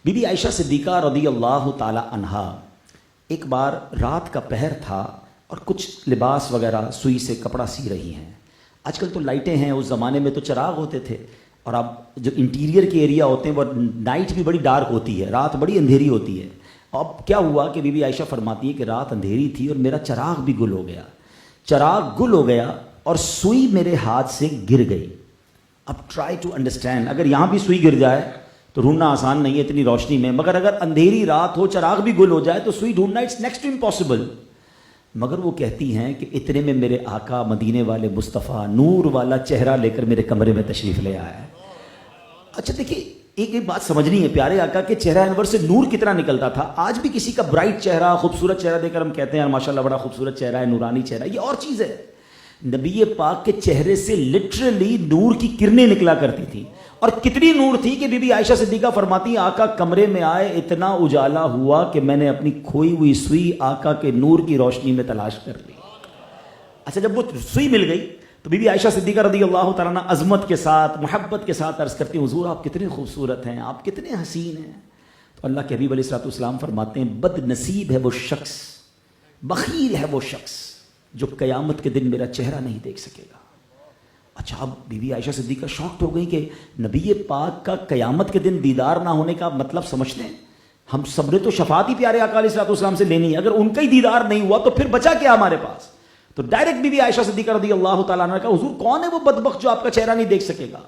Be بی عائشہ صدیقہ رضی اللہ تعالی عنہا ایک بار رات کا پہر تھا اور کچھ لباس وغیرہ سوئی سے کپڑا سی رہی ہیں. آج کل تو لائٹیں ہیں، اس زمانے میں تو چراغ ہوتے تھے، اور اب جو انٹیریئر کے ایریا ہوتے ہیں وہ نائٹ بھی بڑی ڈارک ہوتی ہے، رات بڑی اندھیری ہوتی ہے. اب کیا ہوا کہ بی بی عائشہ فرماتی ہے کہ رات اندھیری تھی اور میرا چراغ بھی گل ہو گیا، چراغ گل ہو گیا اور سوئی میرے ہاتھ سے گر گئی. اب ٹرائی ٹو انڈرسٹینڈ، اگر یہاں بھی سوئی گر جائے تو ڈھونڈنا آسان نہیں ہے اتنی روشنی میں، مگر اگر اندھیری رات ہو چراغ بھی گل ہو جائے تو سوئی ڈھونڈنا اٹس نیکسٹ ٹو امپاسبل. مگر وہ کہتی ہیں کہ اتنے میں میرے آقا مدینے والے مصطفیٰ نور والا چہرہ لے کر میرے کمرے میں تشریف لے آیا ہے. اچھا دیکھیے، ایک بات سمجھنی ہے، پیارے آقا کے چہرہ انور سے نور کتنا نکلتا تھا. آج بھی کسی کا برائٹ چہرہ، خوبصورت چہرہ دیکھ کر ہم کہتے ہیں ماشاءاللہ بڑا خوبصورت چہرہ ہے، نورانی چہرہ، یہ اور چیز ہے. نبی پاک کے چہرے سے لٹرلی نور کی کرنیں نکلا کرتی تھی، اور کتنی نور تھی کہ بی بی عائشہ صدیقہ فرماتی آقا کمرے میں آئے، اتنا اجالا ہوا کہ میں نے اپنی کھوئی ہوئی سوئی آقا کے نور کی روشنی میں تلاش کر لی. اچھا جب وہ سوئی مل گئی تو بی بی عائشہ صدیقہ رضی اللہ تعالیٰ عنہ عظمت کے ساتھ، محبت کے ساتھ عرض کرتی ہیں حضور آپ کتنے خوبصورت ہیں، آپ کتنے حسین ہیں. تو اللہ کے حبیب علیہ الصلوۃ والسلام فرماتے ہیں بد نصیب ہے وہ شخص، بخیل ہے وہ شخص جو قیامت کے دن میرا چہرہ نہیں دیکھ سکے گا. اچھا اب بی بی عائشہ صدیقہ شاکڈ ہو گئی کہ نبی پاک کا قیامت کے دن دیدار نہ ہونے کا مطلب سمجھتے ہیں. ہم سب نے تو شفاعت ہی پیارے آقا علیہ الصلوۃ والسلام سے لینی ہے، اگر ان کا ہی دیدار نہیں ہوا تو پھر بچا کیا ہمارے پاس. تو ڈائریکٹ بی بی عائشہ صدیقہ رضی اللہ تعالیٰ عنہ کا حضور کون ہے وہ بدبخت جو آپ کا چہرہ نہیں دیکھ سکے گا.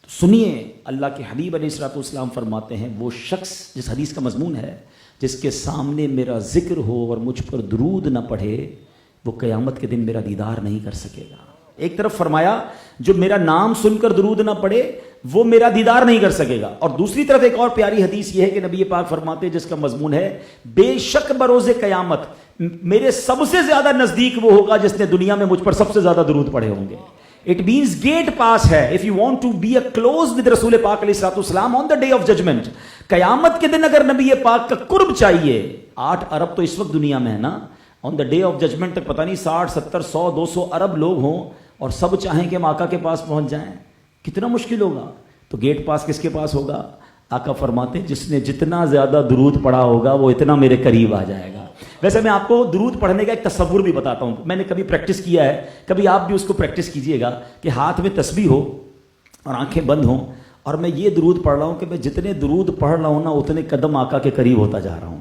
تو سنیے اللہ کے حبیب علیہ الصلوۃ والسلام فرماتے ہیں وہ شخص، جس حدیث کا مضمون ہے، جس کے سامنے میرا ذکر ہو اور مجھ پر درود نہ پڑھے وہ قیامت کے دن میرا دیدار نہیں کر سکے گا. ایک طرف فرمایا جو میرا نام سن کر درود نہ پڑھے وہ میرا دیدار نہیں کر سکے گا، اور دوسری طرف ایک اور پیاری حدیث یہ ہے کہ نبی پاک فرماتے ہیں جس کا مضمون ہے بے شک بروز قیامت میرے سب سے زیادہ نزدیک وہ ہوگا جس نے دنیا میں مجھ پر سب سے زیادہ درود پڑھے ہوں گے. اٹ مینز گیٹ پاس ہے if you want to be a close with رسول پاک علیہ الصلوۃ والسلام on the day of judgment. قیامت کے دن اگر نبی پاک کا قرب چاہیے، 8 ارب تو اس وقت دنیا میں ہے نا، آن دا ڈے آف ججمنٹ تک پتہ نہیں 60 70 100 200 ارب لوگ ہوں اور سب چاہیں کہ ہم آقا کے پاس پہنچ جائیں، کتنا مشکل ہوگا. تو گیٹ پاس کس کے پاس ہوگا؟ آقا فرماتے جس نے جتنا زیادہ درود پڑھا ہوگا وہ اتنا میرے قریب آ جائے گا. ویسے میں آپ کو درود پڑھنے کا ایک تصور بھی بتاتا ہوں، میں نے کبھی پریکٹس کیا ہے، کبھی آپ بھی اس کو پریکٹس کیجئے گا کہ ہاتھ میں تسبیح ہو اور آنکھیں بند ہوں اور میں یہ درود پڑھ رہا ہوں کہ میں جتنے درود پڑھ رہا ہوں نا اتنے قدم آقا کے قریب ہوتا جا رہا ہوں.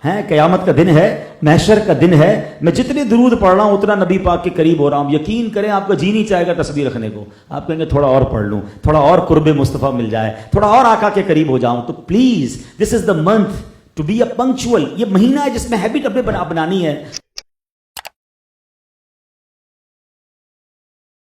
ہیں قیامت کا دن ہے، محشر کا دن ہے، میں جتنے درود پڑھ رہا ہوں اتنا نبی پاک کے قریب ہو رہا ہوں. یقین کریں آپ کا جی نہیں چاہے گا تسبیح رکھنے کو، آپ کہیں گے تھوڑا اور پڑھ لوں، تھوڑا اور قرب مصطفیٰ مل جائے، تھوڑا اور آقا کے قریب ہو جاؤں. تو please this is the month to be a punctual. یہ مہینہ ہے جس میں ہیبٹ اپنے بنانی ہے.